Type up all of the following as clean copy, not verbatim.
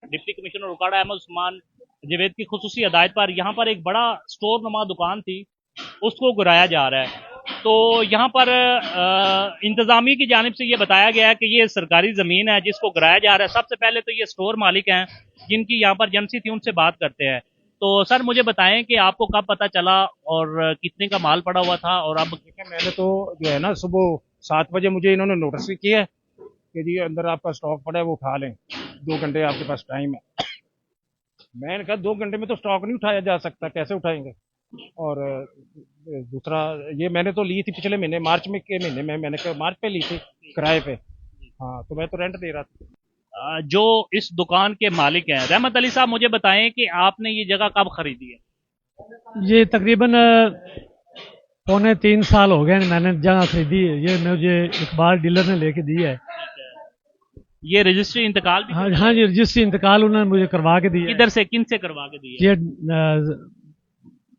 Deputy commissioner उकाड़ा अहमद उस्मान जावेद की खुसूसी हदायत पर यहाँ पर एक बड़ा स्टोर नुमा दुकान थी, उसको गिराया जा रहा है। तो यहाँ पर इंतजामिया की जानिब से ये बताया गया है कि ये सरकारी ज़मीन है जिसको गिराया जा रहा है। सबसे पहले तो ये स्टोर मालिक हैं जिनकी यहाँ पर एजेंसी थी, उनसे बात करते हैं। तो सर मुझे बताएं कि आपको कब पता चला और कितने का माल पड़ा हुआ था? और अब देखिए, मैंने तो जो है ना, सुबह 7 बजे मुझे इन्होंने नोटिस किया है कि जी अंदर आपका स्टॉक पड़ा है, वो उठा लें, 2 घंटे आपके पास टाइम है। मैंने कहा 2 घंटे में तो स्टॉक नहीं उठाया जा सकता, कैसे उठाएंगे। और दूसरा, ये मैंने तो ली थी पिछले महीने, मार्च में के महीने में, मैंने कहा मार्च पे ली थी किराए पे। हाँ, तो मैं तो रेंट दे रहा था। जो इस दुकान के मालिक हैं रहमत अली साहब, मुझे बताएं कि आपने ये जगह कब खरीदी है? ये तकरीबन 2.25 साल हो गए मैंने जगह खरीदी है। ये मुझे इकबाल डीलर ने लेके दी है। ये रजिस्ट्री इंतकाल भी हाँ हाँ जी, रजिस्ट्री इंतकाल उन्होंने मुझे करवा के दी है। किधर से, किन से करवा के दी है? ये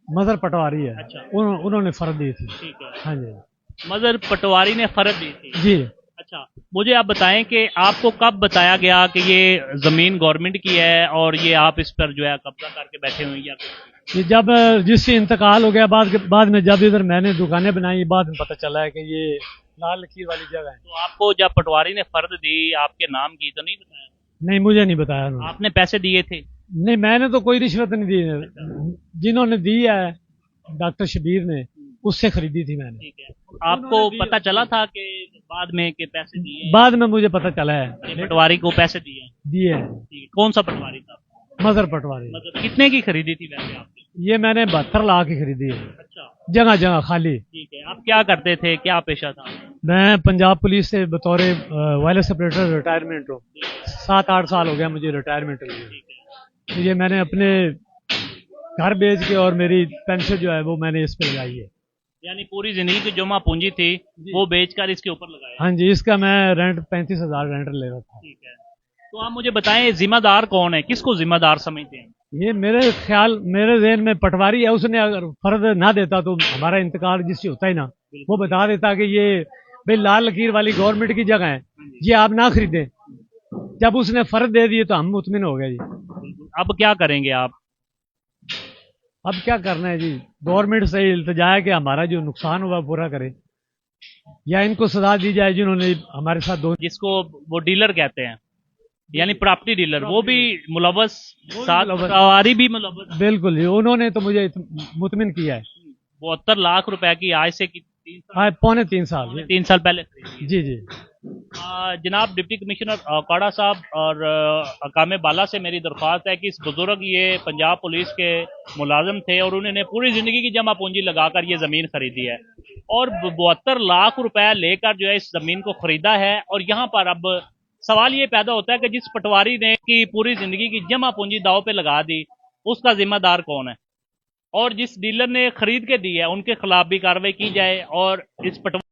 मदर पटवारी है। अच्छा, उन्होंने फर्ज दी थी। ठीक है। हाँ जी मदर पटवारी ने फर्ज दी थी। जी। अच्छा, मुझे आप बताएं कि आपको कब बताया गया कि ये जमीन गवर्नमेंट की है और ये आप इस पर जो है कब्जा करके बैठे हुए हैं या कुछ? ये जब रजिस्ट्री इंतकाल हो गया, बाद में जब इधर मैंने दुकानें बनाई, बाद में पता चला है कि ये लाल लकीर वाली जगह है। तो आपको जब पटवारी ने फर्ज दी आपके नाम की तो नहीं बताया? नहीं, मुझे नहीं बताया उन्होंने। आपने पैसे दिए थे? नहीं, मैंने तो कोई रिश्वत नहीं दी। जिन्होंने दी है डॉक्टर शबीर ने, उससे खरीदी थी मैंने। ठीक है। आपको पता चला था कि बाद में के पैसे दिए? बाद में मुझे पता चला है कि पटवारी को पैसे दिए? दिए है। ठीक है। कौन सा पटवारी था? मदर पटवारी। मतलब कितने की खरीदी थी वैसे आपने? ये मैंने 72 लाख की खरीदी है। अच्छा, जगह जगह खाली। ठीक है। आप क्या करते थे, क्या पेशा था? मैं पंजाब पुलिस से बतौर वायरलेस ऑपरेटर रिटायरमेंट हूँ। 7-8 साल हो गया मुझे रिटायरमेंट हुई। ठीक है। तो ये मैंने अपने घर बेच के और मेरी पेंशन जो है वो मैंने इस पे लगाई है। यानी पूरी जिंदगी की जमा पूंजी थी वो बेचकर इसके ऊपर लगाया? हाँ जी, इसका मैं रेंट 35,000 रेंट ले रहा था। ठीक है। तो आप मुझे बताएं जिम्मेदार कौन है, किसको जिम्मेदार समझते हैं? ये मेरे ज़हन में पटवारी है। उसने अगर फर्ज ना देता तो हमारा इंतकाल रजिस्ट्री होता ही ना। वो बता देता कि ये भाई लाल लकीर वाली गवर्नमेंट की जगह है, ये आप ना खरीदें। जब उसने फर्ज दे दिए तो हम मुतमिन हो गए जी। अब क्या करेंगे आप? अब क्या करना है जी, गवर्नमेंट से इल्तिजा है कि हमारा जो नुकसान हुआ पूरा करे, या इनको सजा दी जाए जिन्होंने हमारे साथ दो। जिसको वो डीलर कहते हैं, यानी प्रॉपर्टी डीलर, वो भी मुलव्वस, साथ पटवारी भी मुलव्वस? बिल्कुल जी, उन्होंने तो मुझे मुतमिन किया है। 72 लाख रुपए की आज से 3.25 साल 3 साल पहले खरीदी है। जी जी। जनाब डिप्टी कमिश्नर काड़ा साहब और हकाम बाला से मेरी दरख्वास्त है कि इस बुजुर्ग ये पंजाब पुलिस के मुलाजिम थे और उन्होंने पूरी ज़िंदगी की जमा पूंजी लगाकर ये ज़मीन खरीदी है और 72 लाख रुपए लेकर जो है इस ज़मीन को खरीदा है। और यहाँ पर अब सवाल ये पैदा होता है कि जिस पटवारी ने की पूरी ज़िंदगी की जमा पूंजी दाव पे लगा दी, उसका जिम्मेदार कौन है? और जिस डीलर ने खरीद के दी है उनके खिलाफ भी कार्रवाई की जाए और इस पटवारी